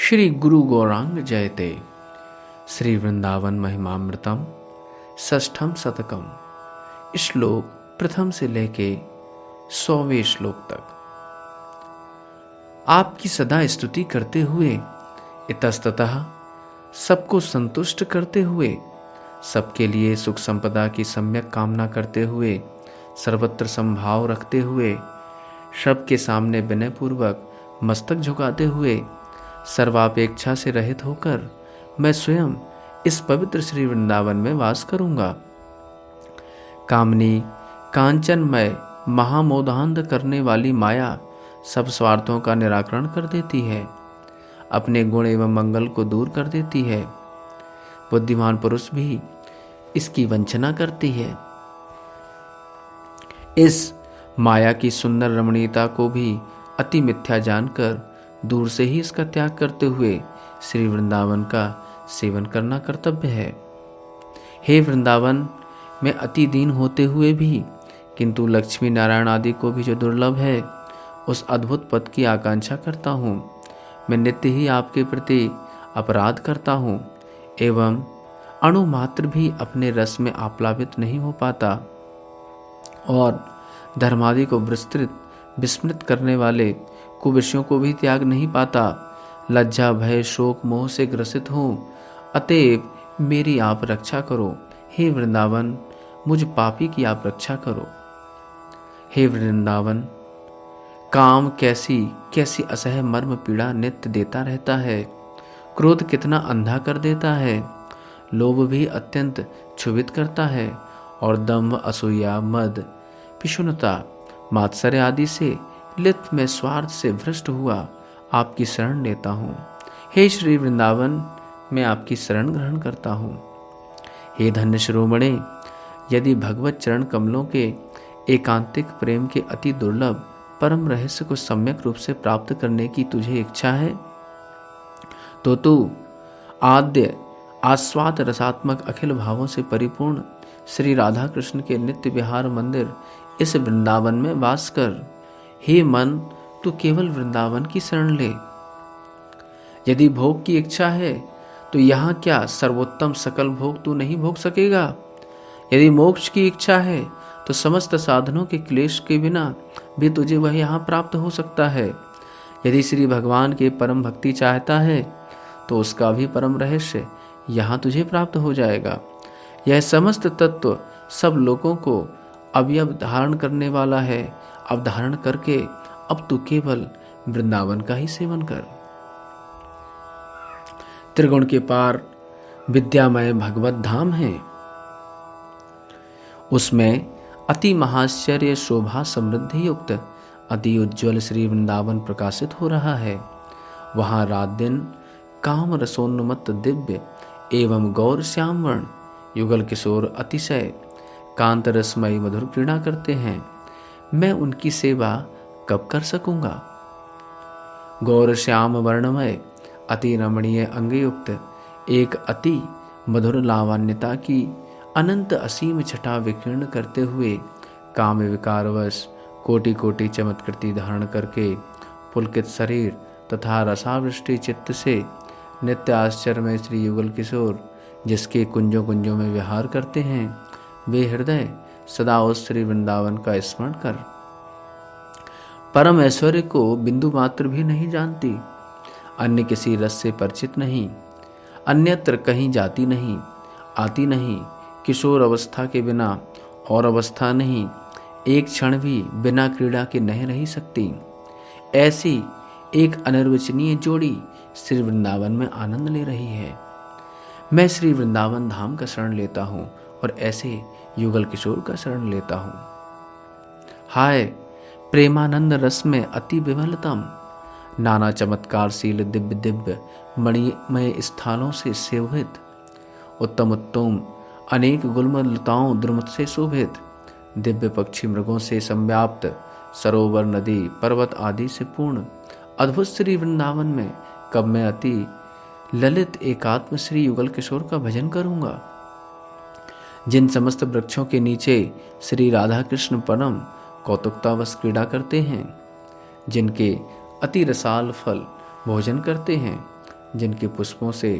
श्री गुरु गौरांग जयते। श्री वृंदावन महिमामृतम षष्ठम शतकम। श्लोक प्रथम से लेके 100वें श्लोक तक। आपकी सदा स्तुति करते हुए, इतस्ततः सबको संतुष्ट करते हुए, सबके लिए सुख संपदा की सम्यक कामना करते हुए, सर्वत्र संभाव रखते हुए, सबके सामने विनय पूर्वक मस्तक झुकाते हुए, सर्वापेक्षा से रहित होकर मैं स्वयं इस पवित्र श्री वृंदावन में वास करूंगा। कामनी कांचनमय महामोदांध करने वाली माया सब स्वार्थों का निराकरण कर देती है, अपने गुण एवं मंगल को दूर कर देती है। बुद्धिमान पुरुष भी इसकी वंचना करती है। इस माया की सुंदर रमणीयता को भी अति मिथ्या जानकर दूर से ही इसका त्याग करते हुए श्री वृंदावन का सेवन करना कर्तव्य है। हे वृंदावन, मैं अति दीन होते हुए भी, किंतु लक्ष्मी नारायण आदि को भी जो दुर्लभ है, उस अद्भुत पद की आकांक्षा करता हूँ। मैं नित्य ही आपके प्रति अपराध करता हूँ एवं अणु मात्र भी अपने रस में आप्लावित नहीं हो पाता और धर्मादि को विस्मृत करने वाले कुविषयों को भी त्याग नहीं पाता। लज्जा भय शोक मोह से ग्रसित हूँ, अतएव मेरी आप रक्षा करो। हे वृंदावन, मुझ पापी की आप रक्षा करो। हे वृंदावन, काम कैसी कैसी असह्य मर्म पीड़ा नित्य देता रहता है। क्रोध कितना अंधा कर देता है। लोभ भी अत्यंत क्षुभित करता है और दंभ असूया मद पिशुनता मात्सर्य आदि से लित में स्वार्थ से भ्रष्ट हुआ आपकी शरण लेता हूँ। हे श्री वृंदावन, मैं आपकी शरण ग्रहण करता हूँ। हे धन्य शिरोमणे, यदि भगवत चरण कमलों के एकांतिक प्रेम के अति दुर्लभ परम रहस्य को सम्यक रूप से प्राप्त करने की तुझे इच्छा है, तो तू आद्य आस्वाद रसात्मक अखिल भावों से परिपूर्ण श्री राधा कृष्ण के नित्य विहार मंदिर इस वृंदावन में वास कर। हे मन, तू केवल वृंदावन की शरण ले। यदि भोग की इच्छा है तो यहाँ क्या सर्वोत्तम सकल भोग तू नहीं भोग सकेगा। यदि मोक्ष की इच्छा है तो समस्त साधनों के क्लेश के बिना भी तुझे वह यहाँ प्राप्त हो सकता है। यदि श्री भगवान के परम भक्ति चाहता है तो उसका भी परम रहस्य यहाँ तुझे प्राप्त हो जाएगा। यह समस्त तत्व सब लोगों को अवयव धारण करने वाला है। अब धारण करके अब तू केवल वृंदावन का ही सेवन कर। त्रिगुण के पार विद्यामय भगवत धाम है। उसमें अति महाश्चर्य शोभा समृद्धि युक्त अति उज्ज्वल श्री वृंदावन प्रकाशित हो रहा है। वहां रात दिन काम रसोन्मत्त दिव्य एवं गौर श्याम वर्ण युगल किशोर अतिशय कांत रसमयी मधुर क्रीड़ा करते हैं। मैं उनकी सेवा कब कर सकूंगा। गौर श्याम वर्णमय अति रमणीय अंगयुक्त एक अति मधुर लावण्यता की अनंत असीम छटा विकीर्ण करते हुए काम विकारवश कोटि कोटि चमत्कृति धारण करके पुलकित शरीर तथा रसावृष्टि चित्त से नित्य आश्चर्य में श्री युगल किशोर जिसके कुंजों कुंजों में विहार करते हैं, वे हृदय सदा उस श्री वृंदावन का स्मरण कर। परम ऐश्वर्य को बिंदु मात्र भी नहीं जानती, अन्य किसी रस से परिचित नहीं, अन्यत्र कहीं जाती नहीं, आती नहीं, किशोर अवस्था के बिना और अवस्था नहीं, एक क्षण भी बिना क्रीड़ा के नहीं रह सकती। ऐसी एक अनिर्वचनीय जोड़ी श्री वृंदावन में आनंद ले रही है। मैं श्री वृंदावन धाम का शरण लेता हूँ और ऐसे युगल किशोर का शरण लेता हूँ। हाय प्रेमानंद रस में अति विमलतम नाना चमत्कारशील दिव्य दिव्य मणिमय स्थानों से सेवित उत्तम उत्तम अनेक गुलमलताओं द्रुमत से शोभित दिव्य पक्षी मृगों से संव्याप्त सरोवर नदी पर्वत आदि से पूर्ण अद्भुत श्री वृंदावन में कब मैं अति ललित एकात्म श्री युगल किशोर का भजन करूंगा। जिन समस्त वृक्षों के नीचे श्री राधा कृष्ण परम कौतुकतावश क्रीड़ा करते हैं, जिनके अति रसाल फल भोजन करते हैं, जिनके पुष्पों से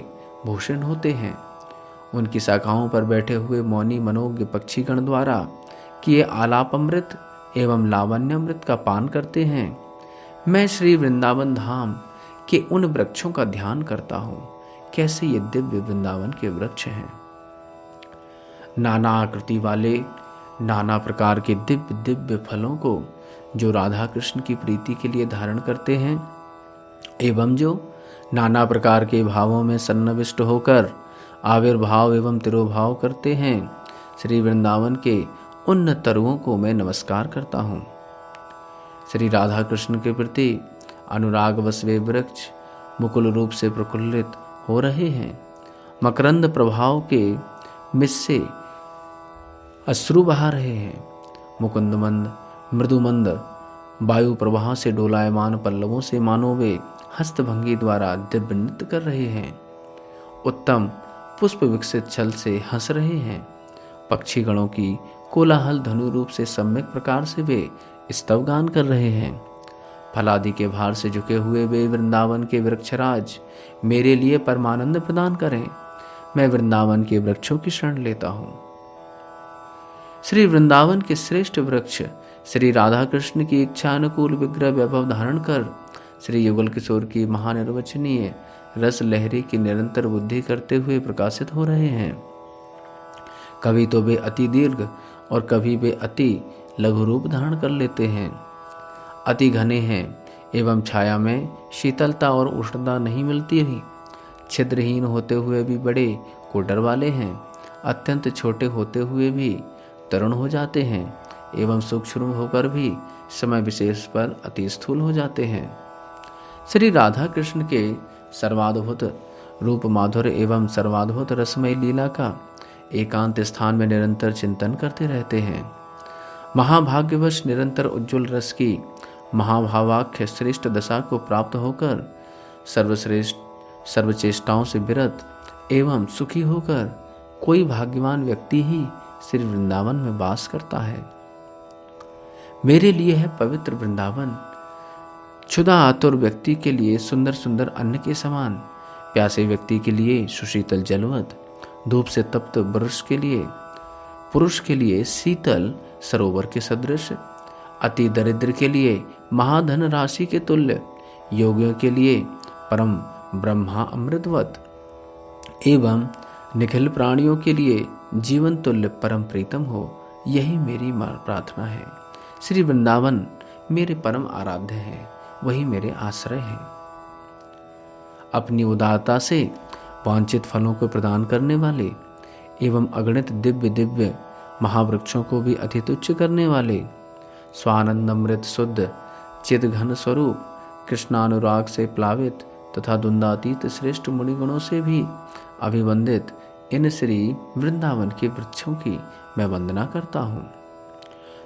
भूषण होते हैं, उनकी शाखाओं पर बैठे हुए मौनी मनोज्ञ पक्षीगण द्वारा किए आलाप अमृत एवं लावण्यामृत का पान करते हैं। मैं श्री वृंदावन धाम के उन वृक्षों का ध्यान करता हूँ। कैसे ये दिव्य वृंदावन के वृक्ष हैं। नाना आकृति वाले नाना प्रकार के दिव्य दिव्य फलों को जो राधा कृष्ण की प्रीति के लिए धारण करते हैं एवं जो नाना प्रकार के भावों में सन्निविष्ट होकर आविर्भाव एवं तिरोभाव करते हैं, श्री वृंदावन के उन तरुओं को मैं नमस्कार करता हूँ। श्री राधा कृष्ण के प्रति अनुरागवश वे वृक्ष मुकुल रूप से प्रफुल्लित हो रहे हैं। मकरंद प्रभाव के मिस से अश्रु बहा रहे हैं। मुकुंदमंद मृदुमंद वायु प्रवाह से डोलायमान पल्लवों से मानो वे हस्तभंगी द्वारा दिव्य नृत्य कर रहे हैं। उत्तम पुष्प विकसित छल से हंस रहे हैं। पक्षीगणों की कोलाहल धनु रूप से सम्यक प्रकार से वे स्तवगान कर रहे हैं। फलादि के भार से झुके हुए वे वृंदावन के वृक्षराज मेरे लिए परमानंद प्रदान करें। मैं वृंदावन के वृक्षों की शरण लेता हूँ। श्री वृंदावन के श्रेष्ठ वृक्ष श्री राधा कृष्ण की इच्छा अनुकूल विग्रह वैभव धारण कर श्री युगल किशोर की महानिर्वचनीय रस लहरी की निरंतर बुद्धि करते हुए प्रकाशित हो रहे हैं। कभी तो वे अति दीर्घ और कभी वे अति लघु रूप धारण कर लेते हैं। अति घने हैं एवं छाया में शीतलता और उष्णता नहीं मिलती ही। छिद्रहीन होते हुए भी बड़े कोडर वाले हैं। अत्यंत छोटे होते हुए भी तरुण हो जाते हैं एवं सूक्ष्म होकर भी समय विशेष पर अति स्थूल हो जाते हैं। श्री राधा कृष्ण के सर्वाद्भुत रूप माधुर्य एवं सर्वाद्भुत रसमय लीला का एकांत स्थान में निरंतर चिंतन करते रहते हैं। महाभाग्यवश निरंतर उज्ज्वल रस की महाभावाख्य श्रेष्ठ दशा को प्राप्त होकर सर्वश्रेष्ठ सर्वचेष्टाओं से विरत एवं सुखी होकर कोई भाग्यवान व्यक्ति ही श्री वृंदावन में वास करता है। मेरे लिए है पवित्र वृंदावन क्षुधा आतुर व्यक्ति के लिए सुंदर सुंदर अन्न के समान, प्यासे व्यक्ति के लिए सुशीतल जलवत, धूप से तप्त पुरुष के लिए शीतल सरोवर के सदृश, अति दरिद्र के लिए महाधन राशि के तुल्य, योगियों के लिए परम ब्रह्मा अमृतवत एवं निखिल प्राणियों के लिए जीवन तुल्य परम प्रीतम हो। यही मेरी प्रार्थना है। श्री वृंदावन मेरे परम आराध्य है, वही मेरे आश्रय है। अपनी उदारता से वांछित फलों को प्रदान करने वाले एवं अगणित दिव्य दिव्य महावृक्षों को भी अति तुच्छ करने वाले, स्वानंद अमृत शुद्ध चिद घन स्वरूप कृष्णानुराग से प्लावित तथा द्वंद्वातीत श्रेष्ठ मुनिगणों से भी अभिवंदित इन श्री वृंदावन के वृक्षों की मैं वंदना करता हूँ,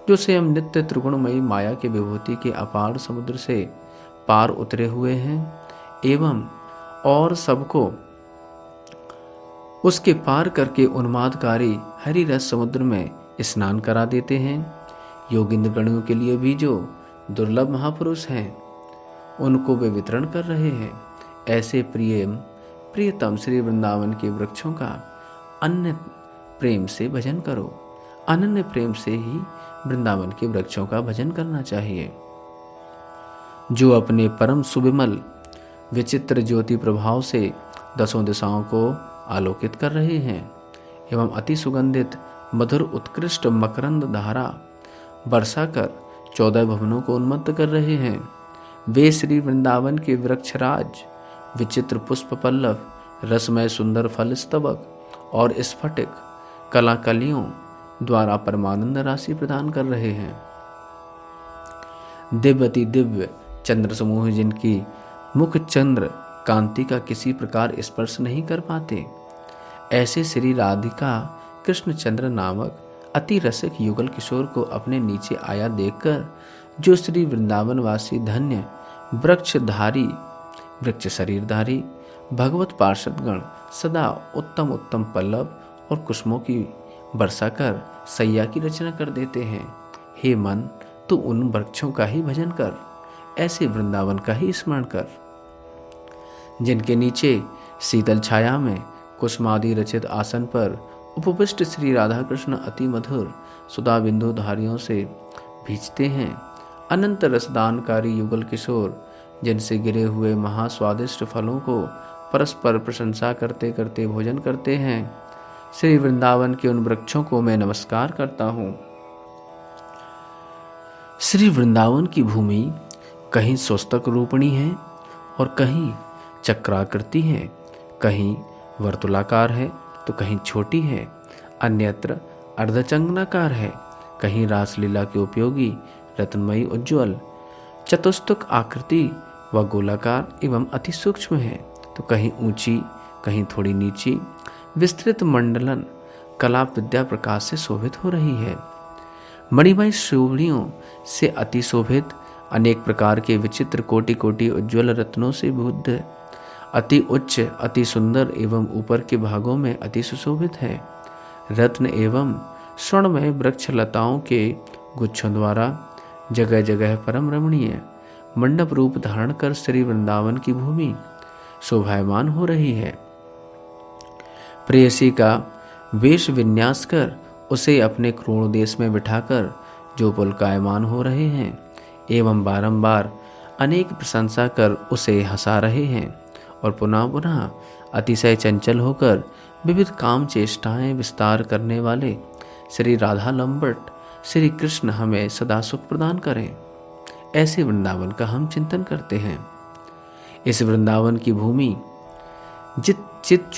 जो स्वयं नित्य त्रिगुणमयी माया के विभूति के अपार समुद्र से पार उतरे हुए हैं एवं और सबको उसके पार करके उन्मादकारी हरि रस समुद्र में स्नान करा देते हैं। योगिंद्र गणों के लिए भी जो दुर्लभ महापुरुष हैं उनको वे वितरण कर रहे हैं। ऐसे प्रियतम श्री वृंदावन के वृक्षों का अन्य प्रेम से भजन करो। अनन्य प्रेम से ही वृंदावन के वृक्षों का भजन करना चाहिए, जो अपने परम सुविमल विचित्र ज्योति प्रभाव से दसों दिशाओं को आलोकित कर रहे हैं एवं अति सुगंधित मधुर उत्कृष्ट मकरंद धारा बरसा कर 14 भवनों को उन्मत्त कर रहे हैं। वे श्री वृंदावन के वृक्षराज विचित्र पुष्प पल्लव, रसमय सुंदर फल स्तबक और स्फटिक कलाकलियों द्वारा परमानंद राशि प्रदान कर रहे हैं। दिव्यति दिव्य चंद्र समूह जिनकी मुख चंद्र कांति का किसी प्रकार स्पर्श नहीं कर पाते, ऐसे श्री राधिका कृष्णचंद्र नामक अति रसिक युगल किशोर को अपने नीचे आया देखकर जो श्री वृंदावनवासी धन्य वृक्षधारी वृक्ष शरीरधारी भगवत पार्षदगण सदा उत्तम उत्तम पल्लव और कुसुमों की वर्षा कर सैया की रचना कर देते हैं। हे मन, तू उन वृक्षों का ही भजन कर, ऐसे वृंदावन का ही स्मरण कर। जिनके नीचे शीतल छाया में कुसुमादि रचित आसन पर उपविष्ट श्री राधा कृष्ण अति मधुर सुधा बिंदु धारियों से भींचते हैं। अनंत रसदानकारी युगल किशोर जिनसे गिरे हुए महास्वादिष्ट फलों को परस्पर प्रशंसा करते करते भोजन करते हैं। श्री वृंदावन के उन वृक्षों को मैं नमस्कार करता हूँ। श्री वृंदावन की भूमि कहीं स्वस्तक रूपणी है और कहीं चक्राकृति है, कहीं वर्तुलाकार है तो कहीं छोटी है, अन्यत्र अर्धचंद्राकार है, कहीं रासलीला के उपयोगी रत्नमयी उज्ज्वल चतुस्तक आकृति व गोलाकार एवं अति सूक्ष्म है, तो कहीं ऊंची कहीं थोड़ी नीची विस्तृत मंडलन कला विद्या प्रकाश से शोभित हो रही है। मणिमय शोभनियों से अति शोभित अनेक प्रकार के विचित्र कोटि कोटि उज्ज्वल रत्नों से बुद्ध अति उच्च अति सुंदर एवं ऊपर के भागों में अति सुशोभित है। रत्न एवं स्वर्णमय वृक्ष लताओं के गुच्छों द्वारा जगह जगह परम रमणीय मंडप रूप धारण कर श्री वृंदावन की भूमि शोभायमान हो रही है। प्रेयसी का वेश विन्यास कर उसे अपने क्रोण देश में बिठाकर जो पुलकायमान हो रहे हैं एवं बारंबार अनेक प्रशंसा कर उसे हंसा रहे हैं और पुनः पुनः अतिशय चंचल होकर विविध काम चेष्टाएं विस्तार करने वाले श्री राधा लंबट श्री कृष्ण हमें सदा सुख प्रदान करें, ऐसे वृंदावन का हम चिंतन करते हैं। इस वृंदावन की भूमि चित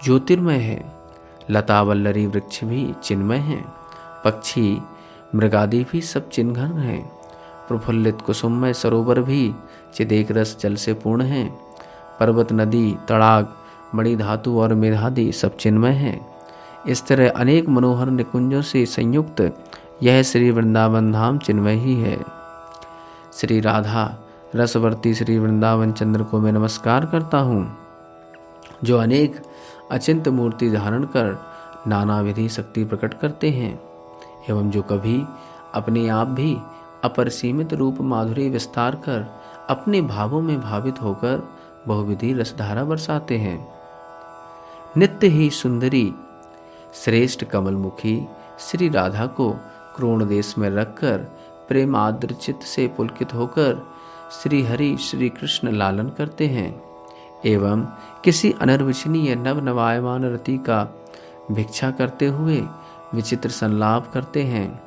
ज्योतिर्मय है। लता वल्लरी वृक्ष भी चिन्मय हैं, पक्षी मृगादि भी सब चिन्हघन हैं। प्रफुल्लित कुसुममय सरोवर भी चिदेक रस जल से पूर्ण हैं। पर्वत नदी तड़ाग मणि धातु और मेधादि सब चिन्मय हैं। इस तरह अनेक मनोहर निकुंजों से संयुक्त यह श्री वृंदावन धाम चिन्मय ही है। श्री राधा रसवर्ती श्री वृंदावन चंद्र को मैं नमस्कार करता हूँ, जो अनेक अचिंत मूर्ति धारण कर नाना विधि शक्ति प्रकट करते हैं एवं जो कभी अपने आप भी अपरिसीमित रूप माधुरी विस्तार कर अपने भावों में भावित होकर बहुविधि रसधारा बरसाते हैं। नित्य ही सुंदरी श्रेष्ठ कमलमुखी श्री राधा को क्रोण देश में रखकर प्रेम आर्द्र चित्त से पुलकित होकर श्री हरि श्री कृष्ण लालन करते हैं एवं किसी अनर्वचनीय नव नवायमान रति का भिक्षा करते हुए विचित्र संलाप करते हैं।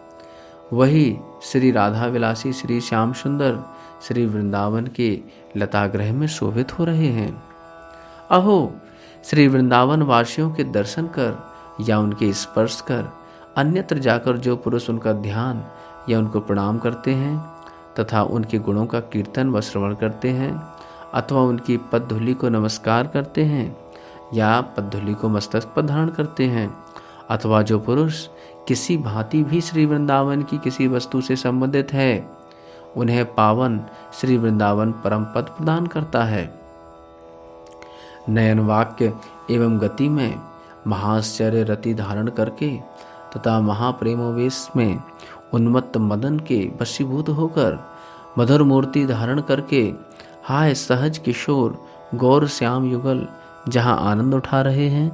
वही श्री राधा विलासी श्री श्याम सुंदर श्री वृंदावन के लताग्रह में शोभित हो रहे हैं। अहो, श्री वृंदावन वासियों के दर्शन कर या उनके स्पर्श कर अन्यत्र जाकर जो पुरुष उनका ध्यान या उनको प्रणाम करते हैं तथा उनके गुणों का कीर्तन व श्रवण करते हैं अथवा उनकी पदधूलि को नमस्कार करते हैं या पदधूलि को मस्तक पर धारण करते हैं अथवा जो पुरुष किसी भांति भी श्री वृंदावन की किसी वस्तु से संबंधित है, उन्हें पावन श्री वृंदावन परम पद प्रदान करता है। नयन वाक्य एवं गति में महाश्चर्य रति धारण करके तथा महाप्रेमोवेश में उन्मत्त मदन के वशीभूत होकर मधुर मूर्ति धारण करके हाय सहज किशोर गौर श्याम युगल जहाँ आनंद उठा रहे हैं,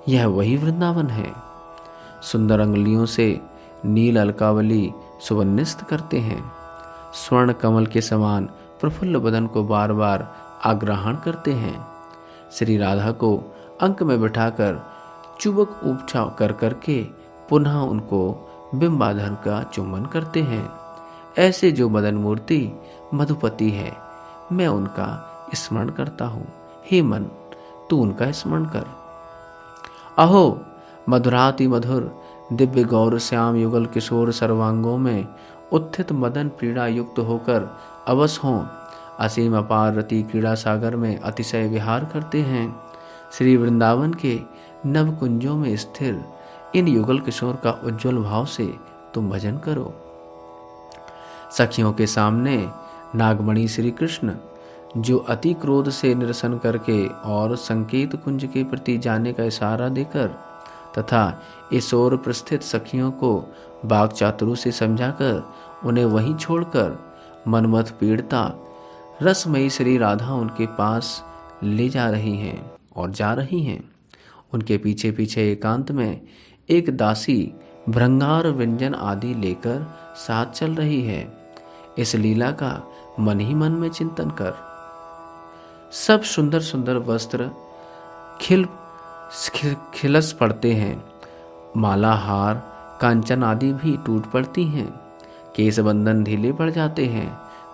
यह वही वृंदावन है। सुंदर अंगुलियों से नील अलकावली सुवन्निस्त करते हैं, स्वर्ण कमल के समान प्रफुल्ल बदन को बार बार आग्राहण करते हैं। श्री राधा को अंक में बिठाकर चुबक उपछा कर करके पुनः उनको बिंबाधर का चुंबन करते हैं। ऐसे जो मदन मूर्ति मधुपति है, मैं उनका स्मरण करता हूँ। हे मन, तू उनका स्मरण कर। अहो, मधुराति मधुर दिव्य गौर श्याम युगल किशोर सर्वांगों में उत्थित मदन पीड़ा युक्त होकर अवश हों असीम अपार रति क्रीड़ा सागर में अतिशय विहार करते हैं। श्री वृंदावन के नव कुंजों में स्थिर इन युगल किशोर का उज्जवल भाव से तुम भजन करो। सखियों के सामने नागमणि श्री कृष्ण जो अति क्रोध से निरसन करके और संकेत कुंज के प्रति जाने का इशारा देकर तथा इस ओर प्रस्थित सखियों को बाग चातुर्य से समझाकर उन्हें वहीं छोड़कर मनमथ पीड़ता रसमयी श्री राधा उनके पास ले जा रही हैं और जा रही हैं। उनके पीछे पीछे एकांत में एक दासी भृंगार व्यंजन आदि लेकर साथ चल रही है। इस लीला का मन ही मन में चिंतन कर। सब सुंदर सुंदर वस्त्र खिलस पड़ते हैं, माला हार कांचन आदि भी टूट पड़ती हैं, केस बंधन ढीले पड़ जाते हैं,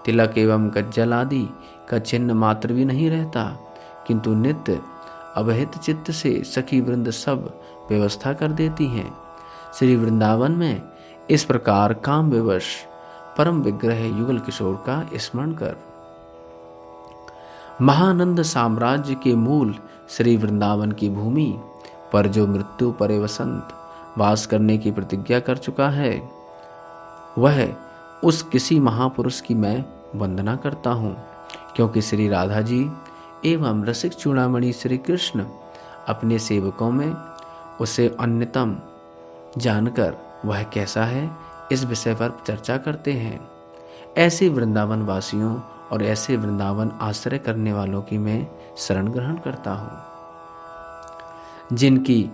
तिलक एवं गज्जल आदि का चिन्ह मात्र भी नहीं रहता, किंतु नित्य अवहित चित्त से सखी वृंद सब व्यवस्था कर देती हैं। श्री वृंदावन में इस प्रकार काम विवश परम विग्रह युगल किशोर का स्मरण कर। महानंद साम्राज्य के मूल श्री वृंदावन की भूमि पर जो मृत्यु परे वसंत वास करने की प्रतिज्ञा कर चुका है, वह उस किसी महापुरुष की मैं वंदना करता हूँ, क्योंकि श्री राधा जी एवं रसिक चूड़ामणि श्री कृष्ण अपने सेवकों में उसे अन्यतम जानकर वह कैसा है इस विषय पर चर्चा करते हैं। ऐसे वृंदावन वासियों और ऐसे वृंदावन आश्रय करने वालों की मैं शरण ग्रहण करता हूँ, जिनकी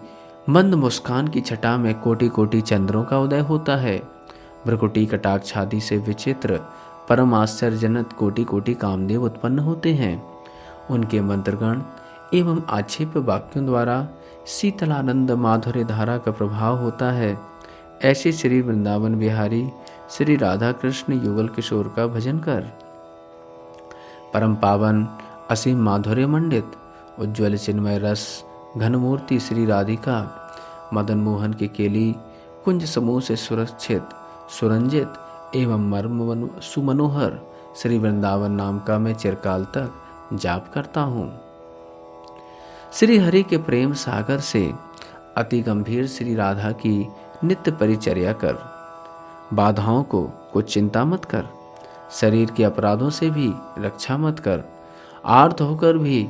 मंद मुस्कान की छटा में कोटि कोटि चंद्रों का उदय होता है, भ्रकुटी कटाक्षादि से विचित्र परम आश्चर्यजनक कोटि कोटि कामदेव उत्पन्न होते हैं। उनके मंत्रगण एवं आक्षेप वाक्यों द्वारा शीतलानंद माधुर्य धारा का प्रभाव होता है। ऐसे श्री वृंदावन बिहारी श्री राधा कृष्ण युगल किशोर का भजन कर। परम पावन असीम माधुर्य मंडित उज्ज्वल चिन्मय रस घनमूर्ति श्री राधिका मदन मोहन के केली कुंज समूह से सुरक्षित सुरंजित एवं मर्म सुमनोहर श्री वृंदावन नाम का मैं चिरकाल तक जाप करता हूँ। श्री हरि के प्रेम सागर से अति गंभीर श्री राधा की नित्य परिचर्या कर। बाधाओं को कुछ चिंता मत कर, शरीर के अपराधों से भी रक्षा मत कर। आर्त होकर भी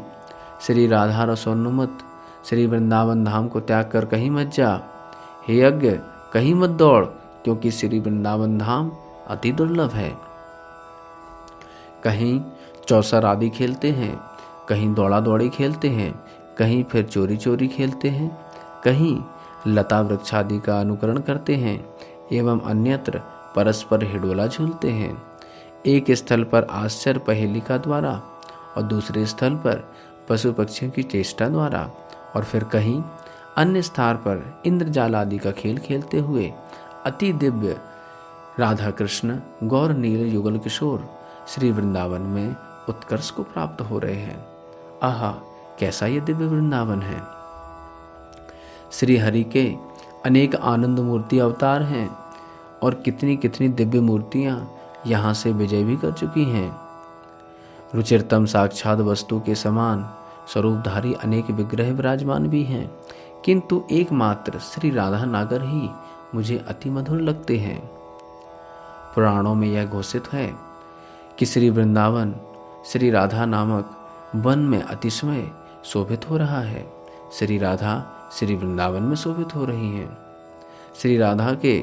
श्री राधा रसोन्मुत श्री वृंदावन धाम को त्याग कर कहीं मत जा। हे यज्ञ, कहीं मत दौड़, क्योंकि श्री वृंदावन धाम अति दुर्लभ है। कहीं चौसर आदि खेलते हैं, कहीं दौड़ा दौड़ी खेलते हैं, कहीं फिर चोरी चोरी खेलते हैं, कहीं लता वृक्ष आदि का अनुकरण करते हैं एवं अन्यत्र परस्पर हिडोला झूलते हैं। एक स्थल पर आश्चर्य पहेलिका द्वारा और दूसरे स्थल पर पशु पक्षियों की चेष्टा द्वारा और फिर कहीं अन्य स्थान पर इंद्रजाल आदि का खेल खेलते हुए अति दिव्य राधा कृष्ण गौर नील युगल किशोर श्री वृंदावन में उत्कर्ष को प्राप्त हो रहे हैं। आहा, कैसा ये दिव्य वृंदावन है। श्री हरि के अनेक आनंद मूर्ति अवतार हैं और कितनी कितनी दिव्य मूर्तियां यहाँ से विजय भी कर चुकी हैं। रुचिरतम साक्षात वस्तु के समान स्वरूपधारी अनेक विग्रह विराजमान भी हैं, किंतु एकमात्र श्री राधा नागर ही मुझे अति मधुर लगते हैं। पुराणों में यह घोषित है कि श्री वृंदावन श्री राधा नामक वन में अतिशय शोभित हो रहा है। श्री राधा श्री वृंदावन में शोभित हो रही हैं। श्री राधा के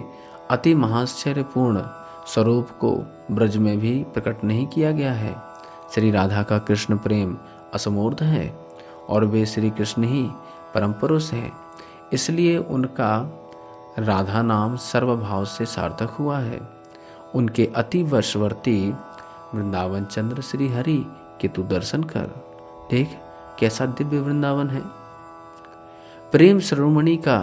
अति महाश्चर्यपूर्ण स्वरूप को ब्रज में भी प्रकट नहीं किया गया है। श्री राधा का कृष्ण प्रेम असमूर्ध है और वे श्री कृष्ण ही परम पुरुष हैं, इसलिए उनका राधा नाम सर्वभाव से सार्थक हुआ है। उनके अति वर्षवर्ती वृंदावन चंद्र श्री हरि के तू दर्शन कर देख, कैसा दिव्य वृंदावन है। प्रेम शिरोमणि का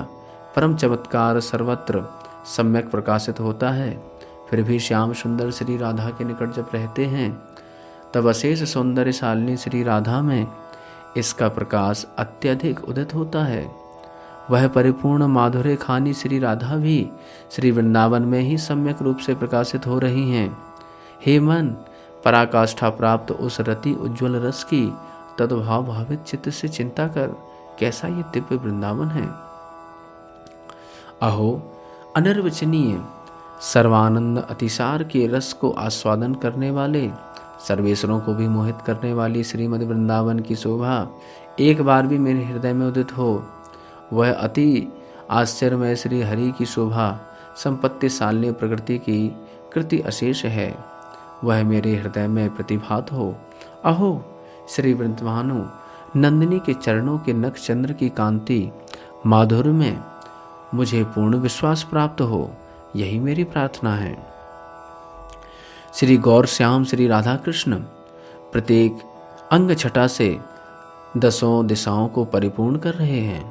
परम चमत्कार सर्वत्र सम्यक प्रकाशित होता है, फिर भी श्याम सुंदर श्री राधा के निकट जब रहते हैं तब अशेष सौंदर्यशालिनी श्री राधा में इसका प्रकाश अत्यधिक उदित होता है। वह परिपूर्ण माधुर्य खानी श्री राधा भी श्री वृंदावन में ही सम्यक रूप से प्रकाशित हो रही हैं। हे मन, पराकाष्ठा प्राप्त उस रति उज्ज्वल रस की तद्भाव भावित चित्त से चिंता कर, कैसा ये दिव्य वृंदावन है। अहो, अनिर्वचनीय सर्वानंद अतिसार के रस को आस्वादन करने वाले, सर्वेश्वरों को भी मोहित करने वाली श्रीमद वृंदावन की शोभा एक बार भी मेरे हृदय में उदित हो। वह अति आश्चर्यमय श्री हरि की शोभा संपत्ति शालिनी प्रकृति की कृति अशेष है, वह मेरे हृदय में प्रतिभात हो। अहो, श्री वृंदावनु नंदिनी के चरणों के नक्षचंद्र की कांति माधुर्य में मुझे पूर्ण विश्वास प्राप्त हो, यही मेरी प्रार्थना है। श्री गौर श्याम श्री राधा कृष्ण प्रत्येक अंग छटा से 10 दिशाओं को परिपूर्ण कर रहे हैं।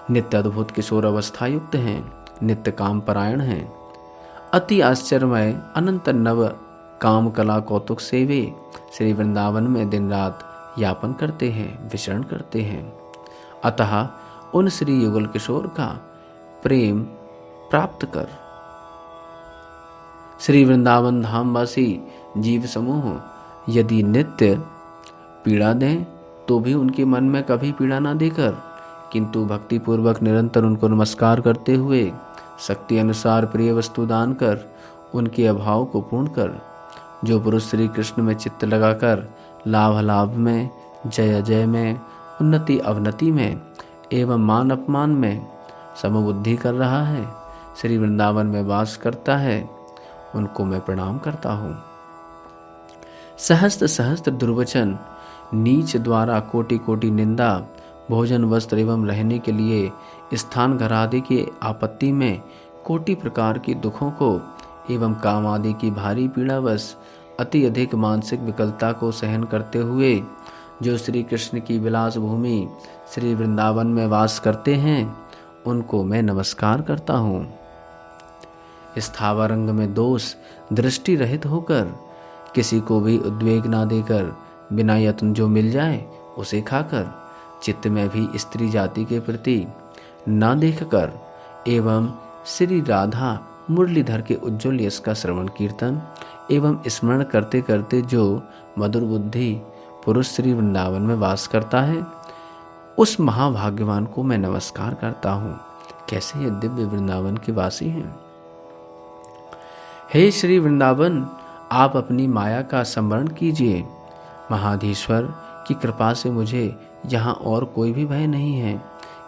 नित्य अद्भुत किशोर अवस्था युक्त हैं, नित्य काम परायण हैं, अति आश्चर्यमय अनंत नव काम कला कौतुक से वे श्री वृंदावन में दिन रात यापन करते हैं, विचरण करते हैं। अतः उन श्री युगल किशोर का प्रेम प्राप्त कर श्री वृंदावन धामवासी जीव समूह यदि नित्य पीड़ा दें तो भी उनके मन में कभी पीड़ा ना देकर, किंतु भक्ति पूर्वक निरंतर उनको नमस्कार करते हुए शक्ति अनुसार प्रिय वस्तु दान कर उनके अभाव को पूर्ण कर, जो पुरुष श्री कृष्ण में चित्त लगाकर लाभ लाभ में, जय जय में, उन्नति अवनति में एवं मान अपमान में समबुद्धि कर रहा है, श्री वृंदावन में वास करता है, उनको मैं प्रणाम करता हूँ। सहस्त्र सहस्त्र दुर्वचन, नीच द्वारा कोटि कोटि निंदा, भोजन वस्त्र एवं रहने के लिए स्थान घर आदि की आपत्ति में कोटि प्रकार के दुखों को एवं काम आदि की भारी पीड़ावश अति अधिक मानसिक विकलता को सहन करते हुए जो श्री कृष्ण की विलास भूमि श्री वृंदावन में वास करते हैं, उनको मैं नमस्कार करता हूँ। स्थावर रंग में दोष दृष्टि रहित होकर, किसी को भी उद्वेग ना देकर, बिना यत्न जो मिल जाए उसे खाकर, चित्त में भी स्त्री जाति के प्रति ना देखकर एवं श्री राधा मुरलीधर के उज्ज्वल यश का श्रवण कीर्तन एवं स्मरण करते करते जो मधुर बुद्धि पुरुष श्री वृंदावन में वास करता है, उस महाभाग्यवान को मैं नमस्कार करता हूँ। कैसे ये दिव्य वृंदावन के वासी हैं। हे श्री वृंदावन, आप अपनी माया का स्मरण कीजिए। महाधीश्वर की कृपा से मुझे यहाँ और कोई भी भय नहीं है,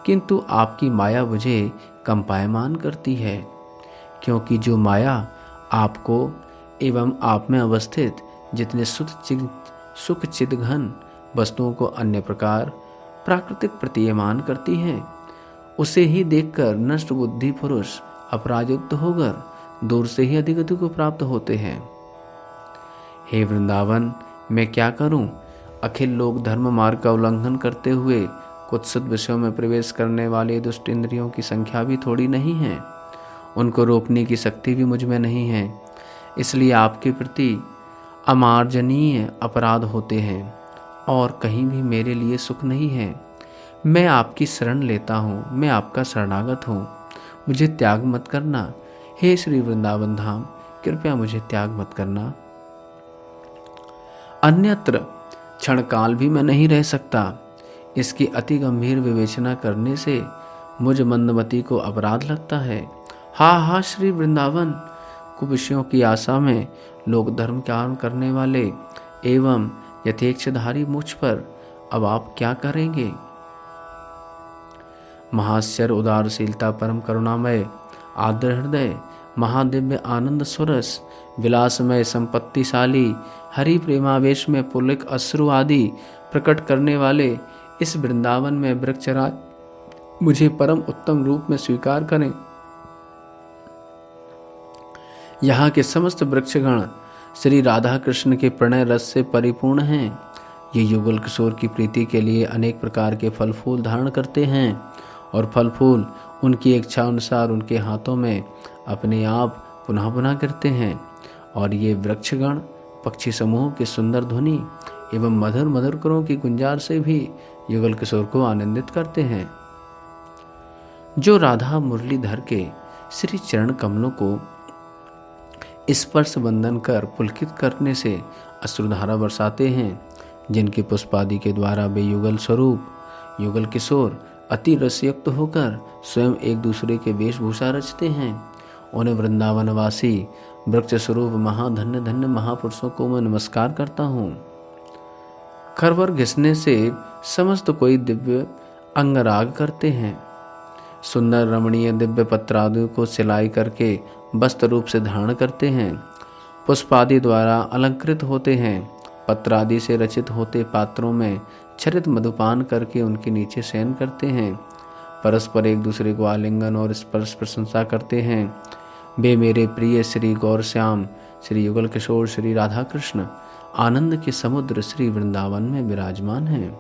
किंतु आपकी माया मुझे कंपायमान करती है, क्योंकि जो माया आपको एवं आप में अवस्थित जितने सुख चिद घन वस्तुओं को अन्य प्रकार प्राकृतिक प्रतीयमान करती है, उसे ही देखकर नष्ट बुद्धि पुरुष अपराजयुक्त होकर दूर से ही अधिगति को प्राप्त होते हैं। हे वृंदावन, मैं क्या करूं? अखिल लोक धर्म मार्ग का उल्लंघन करते हुए कुत्सित विषयों में प्रवेश करने वाले दुष्ट इंद्रियों की संख्या भी थोड़ी नहीं है, उनको रोकने की शक्ति भी मुझ में नहीं है। इसलिए आपके प्रति अमार्जनीय अपराध होते हैं और कहीं भी मेरे लिए सुख नहीं है। मैं आपकी शरण लेता हूँ, मैं आपका शरणागत हूँ, मुझे त्याग मत करना। हे श्री वृंदावन धाम, कृपया मुझे त्याग मत करना। अन्यत्र क्षण काल भी मैं नहीं रह सकता। इसकी अति गंभीर विवेचना करने से मुझ मंदमती को अपराध लगता है। हा श्री वृंदावन, कुविषयों की आशा में लोक धर्म कार्य करने वाले एवं यथेच्छधारी मुझ पर अब आप क्या करेंगे? महाश्चर्य उदारशीलता परम करुणामय आर्द्र हृदय महादिव्य आनंद सुरस विलासमय संपत्तिशाली हरि प्रेमावेश में पुलक अश्रु आदि प्रकट करने वाले इस वृंदावन में वृक्षराज मुझे परम उत्तम रूप में स्वीकार करें। यहाँ के समस्त वृक्षगण श्री राधा कृष्ण के प्रणय रस से परिपूर्ण हैं। ये युगल किशोर की प्रीति के लिए अनेक प्रकार के फल फूल धारण करते हैं और फल फूल उनकी इच्छा अनुसार उनके हाथों में अपने आप पुनः पुनः गिरते हैं। और ये वृक्षगण पक्षी समूह की सुंदर ध्वनि एवं मधुर मधुर करों की गुंजार से भी युगल किशोर को आनंदित करते हैं। जो राधा मुरलीधर के श्री चरण कमलों को स्पर्श बंधन कर पुलकित करने से अश्रुधारा बरसाते हैं, जिनके पुष्पादि के द्वारा वे युगल स्वरूप युगल किशोर अति रसयुक्त होकर स्वयं एक दूसरे के वेशभूषा रचते हैं, उन्हें वृंदावनवासी वृक्ष स्वरूप महाधन्य धन्य महापुरुषों को मैं नमस्कार करता हूँ। खरवर घिसने से समस्त कोई दिव्य अंगराग करते हैं। सुंदर रमणीय दिव्य पत्रादि को सिलाई करके वस्त्र रूप से धारण करते हैं, पुष्पादि द्वारा अलंकृत होते हैं पत्र आदि से रचित होते पात्रों में छरित मधुपान करके उनके नीचे शयन करते हैं। परस्पर एक दूसरे को आलिंगन और स्पर्श प्रशंसा करते हैं। वे मेरे प्रिय श्री गौर श्याम, श्री युगल किशोर, श्री राधा कृष्ण आनंद के समुद्र श्री वृंदावन में विराजमान हैं।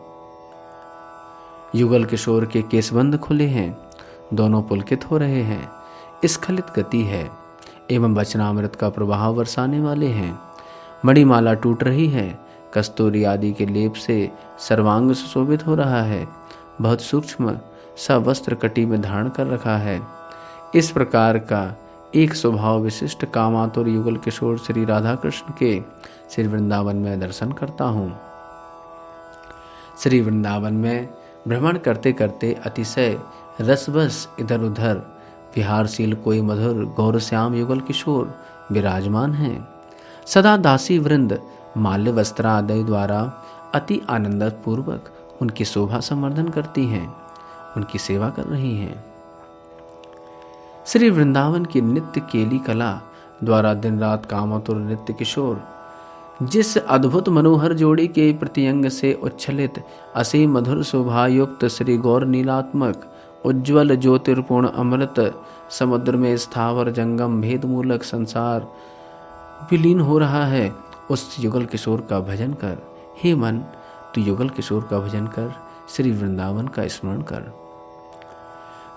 युगल किशोर के केसबंद खुले हैं, दोनों पुलकित हो रहे हैं, स्खलित गति है एवं वचनामृत का प्रवाह बरसाने वाले हैं। मणिमाला टूट रही है, कस्तूरी आदि के लेप से सर्वांग सुशोभित हो रहा है। बहुत सूक्ष्म सा वस्त्र कटी में धारण कर रखा है। इस प्रकार का एक स्वभाव विशिष्ट कामातुर युगल किशोर श्री राधा कृष्ण के श्री वृंदावन में दर्शन करता हूँ। श्री वृंदावन में भ्रमण करते करते अतिशय रसबस इधर उधर विहारशील कोई मधुर गौरश्याम युगल किशोर विराजमान हैं। सदा दासी वृंद माल्य वस्त्र आदि द्वारा अति आनंद पूर्वक उनकी शोभा संवर्धन करती हैं, उनकी सेवा कर रही हैं। श्री वृंदावन की नित्य केली कला द्वारा दिन रात कामातुर नृत्य किशोर जिस अद्भुत मनोहर जोड़ी के प्रतिअंग से उच्छलित असीम मधुर शोभायुक्त श्री गौर नीलात्मक उज्ज्वल ज्योतिर्पूर्ण अमृत समुद्र में स्थावर जंगम भेद मूलक संसार विलीन हो रहा है, उस युगल किशोर का भजन कर। हे मन, तू युगल किशोर का भजन कर, श्री वृंदावन का स्मरण कर।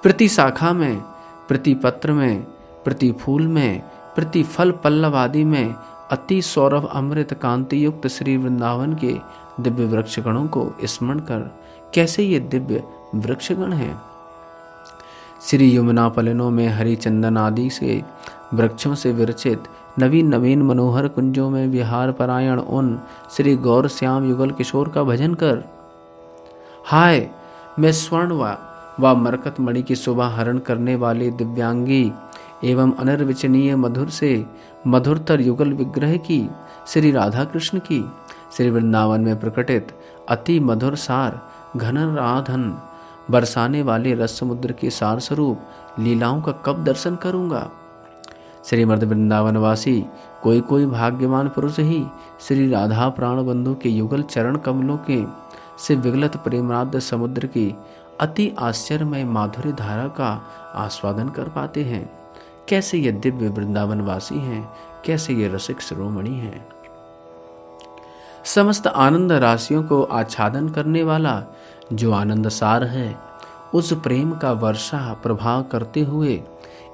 प्रति शाखा में, प्रति पत्र में, प्रति फूल में, प्रति फल पल्लव आदि में अति सौरभ अमृत कांति युक्त श्री वृंदावन के दिव्य वृक्षगणों को स्मरण कर। कैसे ये दिव्य वृक्षगण हैं? श्री यमुना पलनों में हरि चंदन आदि से वृक्षों से विरचित नवीन नवीन मनोहर कुंजों में विहार परायण उन श्री गौर श्याम युगल किशोर का भजन कर। हाय, मैं स्वर्ण व मरकत मणि की शोभा हरण करने वाले दिव्यांगी एवं अनिर्वचनीय मधुर से मधुरतर युगल विग्रह की श्री राधा कृष्ण की श्री वृंदावन में प्रकटित अति मधुर सार घन राधन बरसाने वाले रस समुद्र के सार स्वरूप लीलाओं का कब दर्शन करूंगा? श्रीमद वृंदावनवासी कोई कोई भाग्यवान पुरुष ही श्री राधा प्राण बंधु के युगल चरण कमलों के से विगलित प्रेमार्द्र समुद्र की अति आश्चर्यमय माधुर्य धारा का आस्वादन कर पाते हैं। कैसे ये दिव्य वृंदावनवासी हैं, कैसे ये रसिक शिरोमणि हैं। समस्त आनंद राशियों को आच्छादन करने वाला जो आनंद सार है, उस प्रेम का वर्षा प्रभाव करते हुए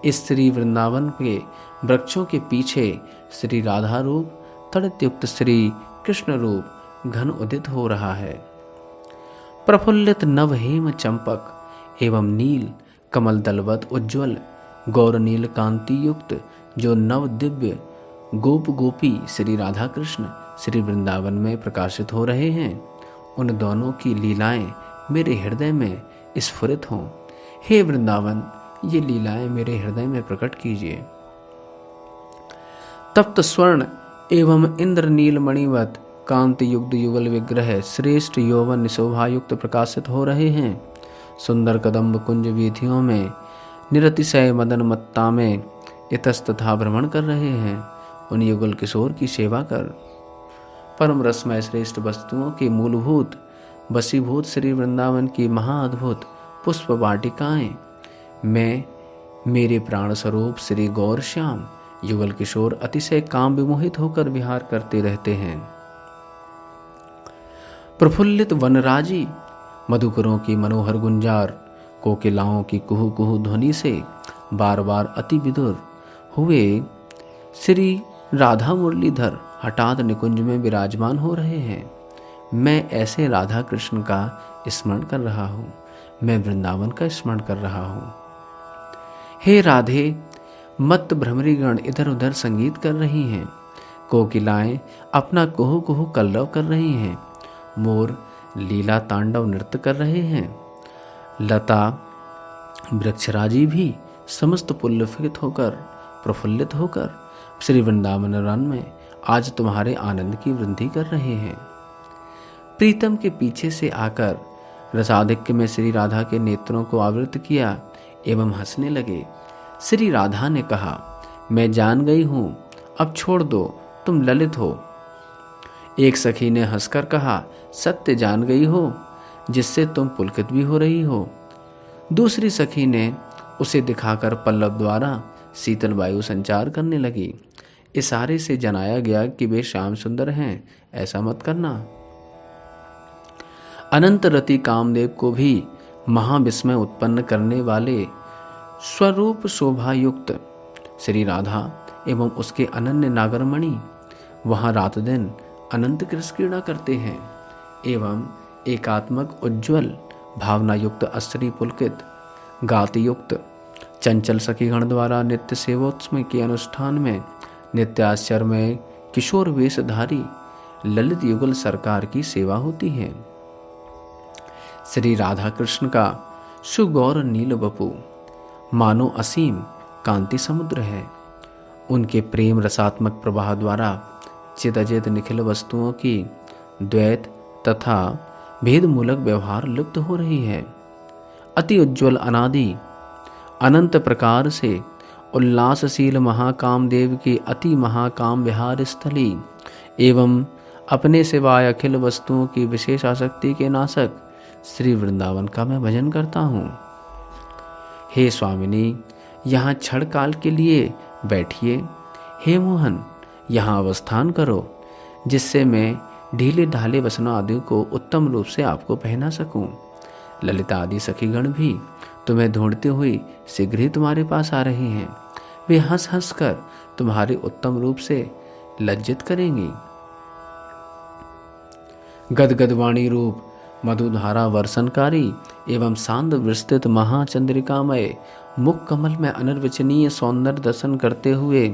इस श्री वृंदावन के वृक्षों के पीछे श्री राधा रूप तड़ितयुक्त श्री कृष्ण रूप घन उदित हो रहा है। प्रफुल्लित नव हेम चंपक एवं नील कमल दलवत उज्ज्वल गौर नील कांति युक्त जो नव दिव्य गोप गोपी श्री राधा कृष्ण श्री वृंदावन में प्रकाशित हो रहे हैं, उन दोनों की लीलाएं मेरे हृदय में स्फुरित हों। हे वृंदावन, ये लीलाएं मेरे हृदय में प्रकट कीजिए। तप्त स्वर्ण एवं इंद्र नील मणिवत कांति युक्त युगल विग्रह श्रेष्ठ यौवन शोभायुक्त प्रकाशित हो रहे हैं। सुंदर कदम्ब कुंज वीथियों में निरतिशय मदन मत्ता में इतस्तथा भ्रमण कर रहे हैं। उन युगल किशोर की सेवा कर। परम रसमय श्रेष्ठ वस्तुओं के मूलभूत वसीभूत श्री वृंदावन की महाअद्भुत पुष्प वाटिकाएं मैं मेरे प्राण स्वरूप श्री गौर श्याम युगल किशोर अतिशय काम विमोहित होकर विहार करते रहते हैं। प्रफुल्लित वनराजी मधुकरों की मनोहर गुंजार कोकिलाओं की कुहू कुहू ध्वनि से बार बार अति विदुर हुए श्री राधा मुरलीधर हठात निकुंज में विराजमान हो रहे हैं। मैं ऐसे राधा कृष्ण का स्मरण कर रहा हूँ, मैं वृंदावन का स्मरण कर रहा हूँ। हे राधे, मत्त भ्रमरीगण इधर उधर संगीत कर रही हैं, कोकिलाएं अपना कुहू कुहू कल्लव कर रही हैं, मोर लीला तांडव नृत्य कर रहे हैं, लता वृक्षराजी भी समस्त पुलकित होकर प्रफुल्लित होकर श्री वृंदावन रन में आज तुम्हारे आनंद की वृद्धि कर रहे हैं। प्रीतम के पीछे से आकर रसाधिक्य में श्री राधा के नेत्रों को आवृत किया एवं हंसने लगे। श्री राधा ने कहा, मैं जान गई हूं, अब छोड़ दो, तुम ललित हो। एक सखी ने हंसकर कहा, सत्य जान गई हो, जिससे तुम पुलकित भी हो रही हो। दूसरी सखी ने उसे दिखाकर पल्लव द्वारा शीतल वायु संचार करने लगी। इशारे से जनाया गया कि वे श्याम सुंदर हैं, ऐसा मत करना। अनंत रति कामदेव को भी महाविस्मय उत्पन्न करने वाले स्वरूप शोभा युक्त श्री राधा एवं उसके अनन्य नागरमणि वहां रात दिन अनंत क्रीड़ा करते हैं एवं एकात्मक उज्ज्वल भावना युक्त अस्त्री पुलकित गाति युक्त चंचल सखीगण द्वारा नित्य सेवोत्सव के अनुष्ठान में नित्याश्चर्य में किशोर वेशधारी ललित युगल सरकार की सेवा होती है। श्री राधा कृष्ण का सुगौर नील वपु मानो असीम कांति समुद्र है। उनके प्रेम रसात्मक प्रवाह द्वारा चिदचित निखिल वस्तुओं की द्वैत तथा भेदमूलक व्यवहार लुप्त हो रही है। अति उज्ज्वल अनादि अनंत प्रकार से उल्लासशील महाकामदेव की अति महाकाम विहार स्थली एवं अपने सिवाय अखिल वस्तुओं की विशेष आसक्ति के नाशक श्री वृंदावन का मैं भजन करता हूँ। हे स्वामिनी, यहाँ क्षण काल के लिए बैठिए। हे मोहन, यहाँ अवस्थान करो, जिससे मैं ढीले ढाले वसनों आदि को उत्तम रूप से आपको पहना सकूं। ललिता आदि सखीगण भी तुम्हें ढूंढते हुए शीघ्र ही तुम्हारे पास आ रही हैं। वे हंस हंस कर तुम्हारे उत्तम रूप से लज्जित करेंगी। गदगद वाणी रूप मधुधारा वर्षणकारी एवं शांत विस्तृत महाचंद्रिकामय मुख कमल में अनिर्वचनीय सौंदर्य दर्शन करते हुए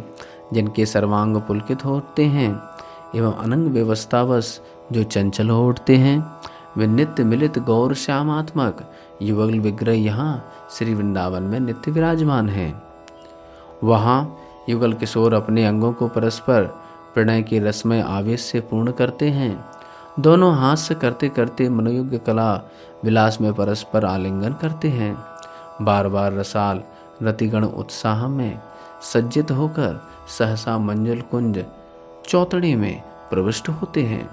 जिनके सर्वांग पुलकित होते हैं एवं अनंग व्यवस्थावश जो चंचल हो उठते हैं, वे नित्य मिलित गौर श्यामात्मक युगल विग्रह यहाँ श्री वृंदावन में नित्य विराजमान हैं। वहाँ युगल किशोर अपने अंगों को परस्पर प्रणय के रसमय आवेश से पूर्ण करते हैं। दोनों हास्य करते करते मनोयुग कला विलास में परस्पर आलिंगन करते हैं। बार बार रसाल रतिगण उत्साह में सज्जित होकर सहसा मंजुल कुंज चौतड़े में प्रविष्ट होते हैं।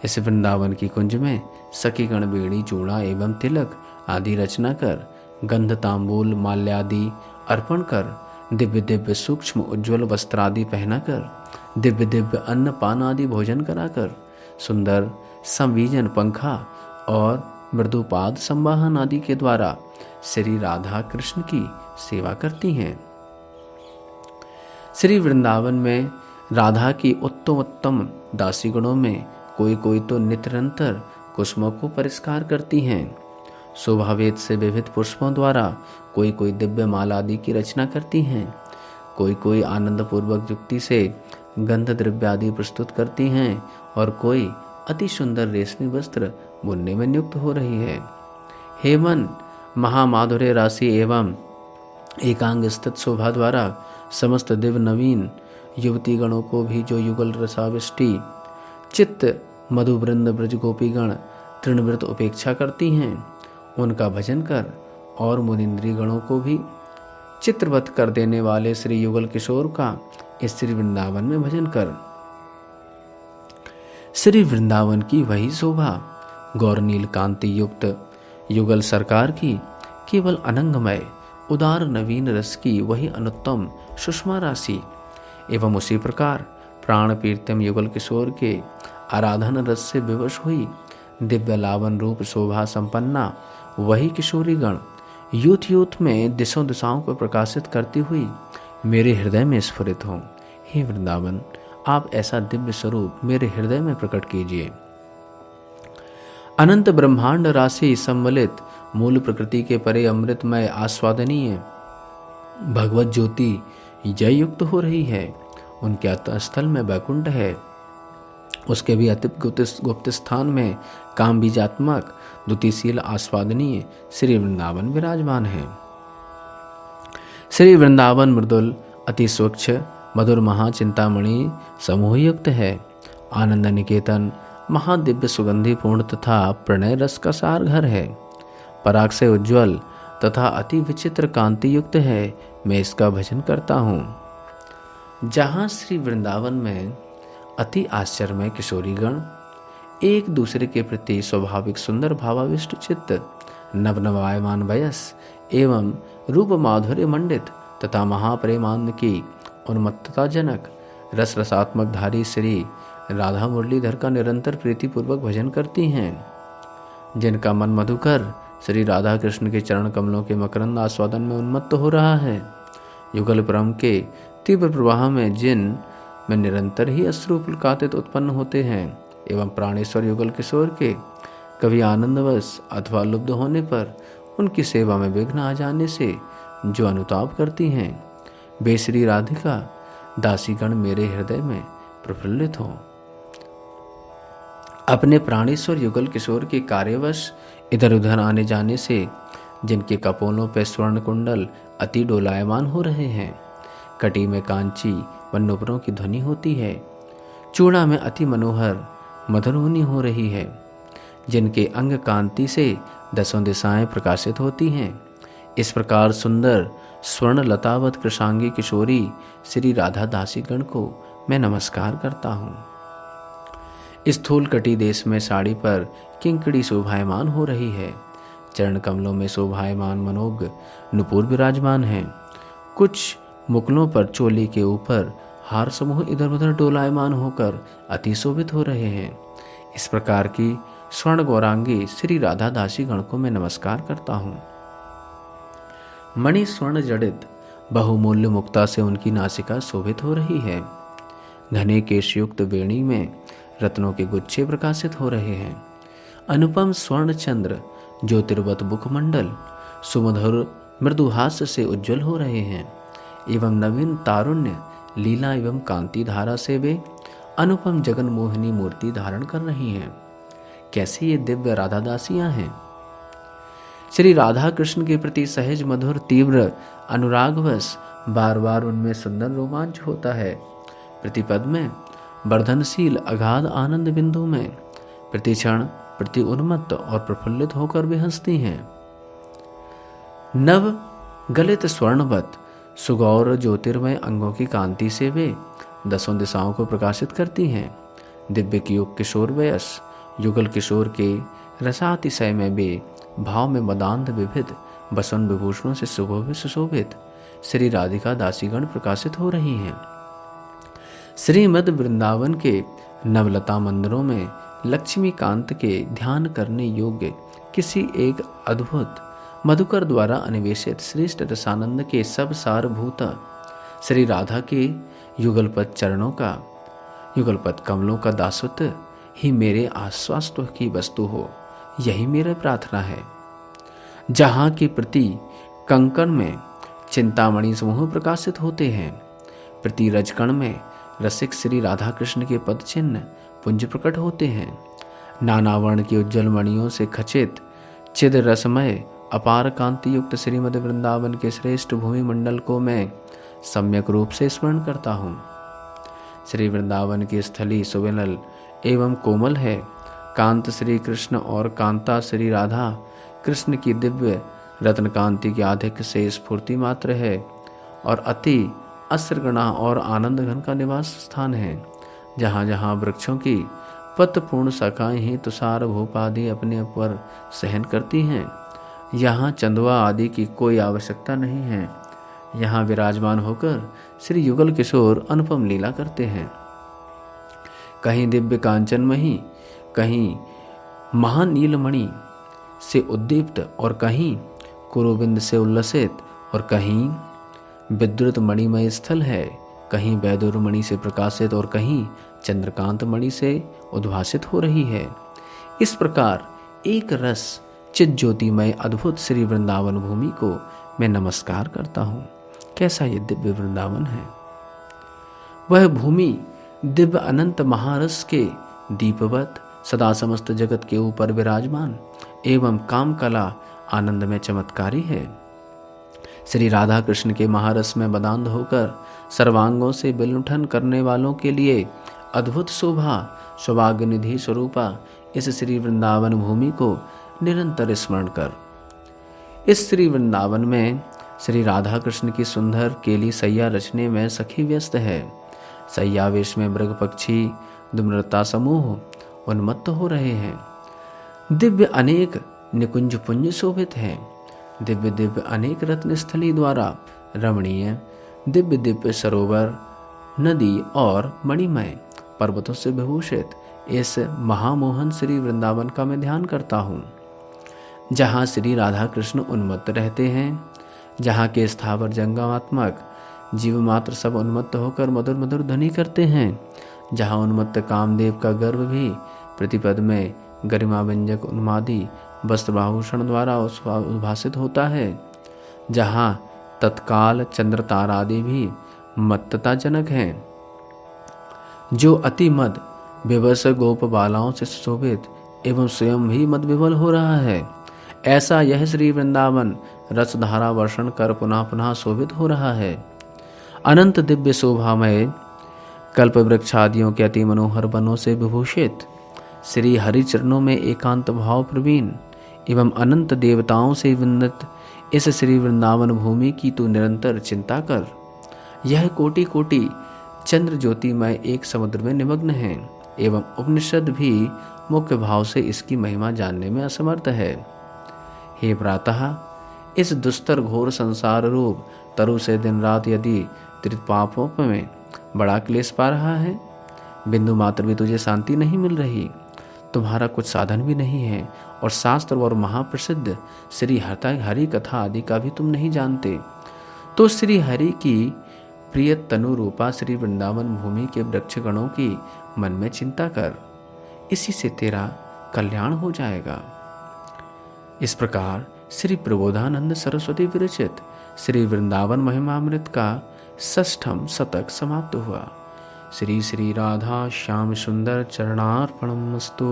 इस वृंदावन की कुंज में सखीगण बेड़ी चूड़ा एवं तिलक आदि रचना कर गंध तांबूल माल्यादि अर्पण कर दिव्य दिव्य सूक्ष्म उज्ज्वल वस्त्रादि पहनाकर दिव्य दिव्य अन्न पान आदि भोजन कराकर सुंदर संवीजन पंखा और मृदुपाद संवाहन आदि के द्वारा श्री राधा कृष्ण की सेवा करती हैं। श्री वृंदावन में राधा की उत्तम दासीगणों में कोई कोई तो निरंतर कुसुमों को परिष्कार करती हैं। शोभावेद से विविध पुष्पों द्वारा कोई कोई दिव्य माला आदि की रचना करती हैं। कोई कोई आनंद पूर्वक युक्ति से गंध द्रव्य आदि प्रस्तुत करती हैं और कोई अति सुंदर रेशमी वस्त्र बुनने में नियुक्त हो रही है। हे मन, महामाधुर्य राशि एवं एकांग स्थित शोभा द्वारा समस्त दिव्य नवीन युवती गणों को भी जो युगल रसाविष्टि चित्त मधुवृंद ब्रज गोपीगण तृणवृत उपेक्षा करती हैं, उनका भजन कर और मुनिंद्री गणों को भी चित्रवत कर देने वाले श्री युगल किशोर का इस श्री वृंदावन में भजन कर। श्री वृंदावन की वही शोभा गौरनील कांति युक्त युगल सरकार की केवल अनंगमय उदार नवीन रस की वही अनुत्तम सुषमा राशि एवं उसी प्रकार प्राण प्रीतम युगल किशोर के आराधन रस से विवश हुई दिव्य लावन रूप शोभा संपन्ना वही किशोरी गण यूथ में दिशों दिशाओं को प्रकाशित करती हुई मेरे हृदय में स्फुरित हों। हे वृंदावन, आप ऐसा दिव्य स्वरूप मेरे हृदय में प्रकट कीजिए। अनंत ब्रह्मांड राशि सम्मिलित मूल प्रकृति के परे अमृतमय आस्वादनीय भगवत ज्योति जय युक्त हो रही है। उनके अंतःस्थल में वैकुंठ है, उसके भी अति गुप्त स्थान में काम बीजात्मक द्वितीयशील आस्वादनीय श्री वृंदावन विराजमान है। श्री वृंदावन मृदुल अति स्वच्छ मधुर महाचिंतामणि समूह युक्त है। आनंद निकेतन महादिव्य सुगंधि पूर्ण तथा प्रणय रस का सार घर है। पराग से उज्ज्वल तथा अति विचित्र कांति युक्त है। मैं इसका भजन करता हूँ। जहाँ श्री वृंदावन में अति आश्चर्यमय किशोरीगण, एक दूसरे के प्रति स्वाभाविक सुंदर भावाविष्ट चित्त, नवनवायमान वयस एवं रूप माधुर्य मंडित तथा महाप्रेमानंद की उन्मत्तताजनक रस रसात्मक धारी श्री राधा मुरलीधर का निरंतर प्रीतिपूर्वक भजन करती हैं, जिनका मन मधुकर श्री राधा कृष्ण के चरण कमलों के मकरंद आस्वादन में उन्मत्त हो रहा है। युगल प्रेम के तीव्र प्रवाह में जिन में निरंतर ही अश्रु पुलकातित उत्पन्न होते हैं एवं प्राणेश्वर युगल किशोर के कभी आनंदवश अथवा लुब्ध होने पर उनकी सेवा में विघ्न आ जाने से जो अनुताप करती हैं, वे श्री राधिका दासीगण मेरे हृदय में प्रफुल्लित हों। अपने प्राणेश्वर युगल किशोर के कार्यवश इधर उधर आने जाने से जिनके कपोलों पर स्वर्ण कुंडल अति डोलायमान हो रहे हैं, कटी में कांची व नुपुरों की ध्वनि होती है, चूड़ा में अति मनोहर मधुरमुनि हो रही है, जिनके अंग कांति से दसों दिशाएं प्रकाशित होती हैं, इस प्रकार सुंदर स्वर्ण लतावत कृशांगी किशोरी श्री राधा दासीगण को मैं नमस्कार करता हूँ। स्थूल कटी देश में साड़ी पर किंकड़ी शोभायमान हो रही है, चरण कमलों में शोभायमान मनोज्ञ नुपुर विराजमान हैं, कुछ मुकुलों पर चोली के ऊपर हार समूह इधर उधर डोलायमान होकर अति शोभित हो रहे हैं। इस प्रकार की स्वर्ण गौरांगी श्री राधा दासीगण को मैं नमस्कार करता हूँ। मणि स्वर्ण जड़ित बहुमूल्य मुक्ता से उनकी नासिका शोभित हो रही है, घने केशयुक्त वेणी में रत्नों के गुच्छे प्रकाशित हो रहे हैं, अनुपम स्वर्ण चंद्र ज्योतिर्वत मुखमंडल सुमधुर मृदुहास्य से उज्जवल हो रहे हैं एवं नवीन तारुण्य लीला एवं कांति धारा से वे अनुपम जगन मोहिनी मूर्ति धारण कर रही हैं। कैसी ये दिव्य राधा दासियां हैं। श्री राधा कृष्ण के प्रति सहज मधुर तीव्र अनुरागवश बार बार उनमें सुंदर रोमांच होता है। प्रतिपद में वर्धनशील अगाध आनंद बिंदु में प्रतिक्षण प्रति उन्मत्त और प्रफुल्लित होकर वे हंसती हैं। नव गलित स्वर्णवत सुगौर ज्योतिर्मय अंगों की कांति से वे दसों दिशाओं को प्रकाशित करती हैं। दिव्य की युग किशोर वयस युगल किशोर के रसातिशय में वे भाव में मदांध विविध बसन विभूषणों से सुशोभित श्री राधिका दासीगण प्रकाशित हो रही हैं। श्रीमद वृंदावन के नवलता मंदिरों में लक्ष्मी कांत के ध्यान करने योग्य किसी एक अद्भुत मधुकर द्वारा अन्वेषित श्रेष्ठ रसानंद के सब सारभूत श्री राधा के युगलपद चरणों का युगलपद कमलों का दासत्व ही मेरे आश्वास्त की वस्तु हो, यही मेरी प्रार्थना है। जहाँ के प्रति कंकण में चिंतामणि समूह प्रकाशित होते हैं, प्रति रजकण में रसिक श्री राधा कृष्ण के पद चिन्ह पुंज प्रकट होते हैं। नाना वर्ण की उज्जवल मणियों से खचित चिद रसमय अपार कांति युक्त श्रीमद वृंदावन के श्रेष्ठ भूमि मंडल को मैं सम्यक रूप से स्मरण करता हूँ। श्री वृंदावन की स्थली सुविनल एवं कोमल है। कांत श्री कृष्ण और कांता श्री राधा कृष्ण की दिव्य रत्न कांति के आधिक्य से स्फूर्ति मात्र है और अति अस्त्रगणा और आनंद घन का निवास स्थान है। जहाँ जहाँ वृक्षों की पतपूर्ण शाखाएं ही तुषार भूपादि अपने ऊपर सहन करती हैं, यहाँ चंदवा आदि की कोई आवश्यकता नहीं है। यहाँ विराजमान होकर श्री युगल किशोर अनुपम लीला करते हैं। कहीं दिव्य कांचनमयी, कहीं महानीलमणि से उद्दीप्त और कहीं कुरुबिंद से उल्लसित और कहीं विद्युत मणिमय स्थल है, कहीं वैदुर मणि से प्रकाशित और कहीं चंद्रकांत मणि से उद्भासित हो रही है। इस प्रकार एक रस चित ज्योतिमय अद्भुत श्री वृंदावन भूमि को मैं नमस्कार करता हूँ। कैसा ये दिव्य वृंदावन है। वह भूमि दिव्य अनंत महारस के दीपवत सदा समस्त जगत के ऊपर विराजमान एवं काम कला आनंद में चमत्कारी है। श्री राधा कृष्ण के महारस में बदांध होकर सर्वांगों से बिलुठन करने वालों के लिए अद्भुत शोभा सौभाग्यनिधि स्वरूपा इस श्री वृंदावन भूमि को निरंतर स्मरण कर। इस श्री वृंदावन में श्री राधा कृष्ण की सुंदर केली सैया रचने में सखी व्यस्त है। सैयावेश में मृग पक्षी दुम्रता समूह उन्मत्त हो रहे हैं। दिव्य अनेक निकुंज पुंज शोभित हैं। दिव्य दिव्य अनेक रत्न स्थली द्वारा रमणीय दिव्य दिव्य सरोवर, नदी और मणिमय पर्वतों से विभूषित इस महामोहन श्री वृंदावन का मैं ध्यान करता हूँ, जहाँ श्री राधा कृष्ण उन्मत्त रहते हैं, जहाँ के स्थावर जंगमात्मक जीव मात्र सब उन्मत्त होकर मधुर मधुर ध्वनि करते हैं, जहाँ उन्मत्त कामदेव का गर्भ भी प्रतिपद में गरिमा व्यंजक उन्मादी वस्त्रभाभूषण द्वारा उद्भासित होता है, जहाँ तत्काल चंद्र तारा आदि भी मत्तताजनक हैं, जो अति मद विवश गोप बालाओं से सुशोभित एवं स्वयं भी मद विवल हो रहा है। ऐसा यह श्री वृंदावन रसधारा वर्षण कर पुनः पुनः शोभित हो रहा है। अनंत दिव्य शोभामय कल्प वृक्षादियों के अति मनोहर वनों से विभूषित श्री हरि चरणों में एकांत भाव प्रवीण एवं अनंत देवताओं से वंदित इस श्री वृंदावन भूमि की तू निरंतर चिंता कर। यह कोटि कोटि चंद्र ज्योतिमय एक समुद्र में निमग्न है एवं उपनिषद भी मुख्य भाव से इसकी महिमा जानने में असमर्थ है। हे प्रातः, इस दुस्तर घोर संसार रूप तरु से दिन रात यदि त्रिपापों में बड़ा क्लेश पा रहा है, बिंदु मात्र भी तुझे शांति नहीं मिल रही, तुम्हारा कुछ साधन भी नहीं है और शास्त्र और महाप्रसिद्ध श्री हरि कथा आदि का भी तुम नहीं जानते, तो श्री हरि की प्रिय तनु रूपा श्री वृंदावन भूमि के वृक्षगणों की मन में चिंता कर, इसी से तेरा कल्याण हो जाएगा। इस प्रकार श्री प्रबोधानंद सरस्वती विरचित श्री वृंदावन महिमामृत का 6ठम शतक समाप्त हुआ। श्री श्री राधा श्याम सुंदर चरणार्पणमस्तु।